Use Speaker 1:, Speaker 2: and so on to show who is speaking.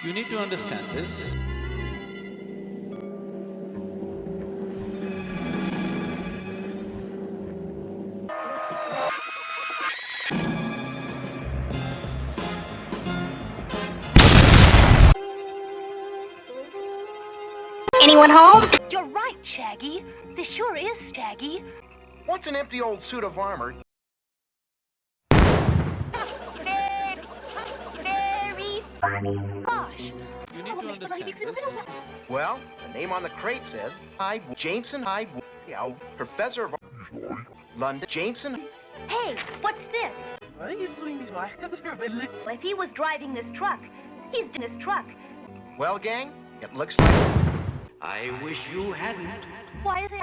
Speaker 1: You need to understand this.
Speaker 2: Anyone home?
Speaker 3: You're right, Shaggy. This sure is Shaggy.
Speaker 4: What's an empty old suit of armor?
Speaker 3: Very gosh.
Speaker 1: You need to understand this.
Speaker 4: Well, the name on the crate says Jameson Professor of London Jameson.
Speaker 3: Hey, what's this?
Speaker 5: What are you doing this way?
Speaker 3: If he was driving this truck, he's in this truck.
Speaker 4: Well, gang, it looks like
Speaker 6: I wish you hadn't.
Speaker 3: Why is it?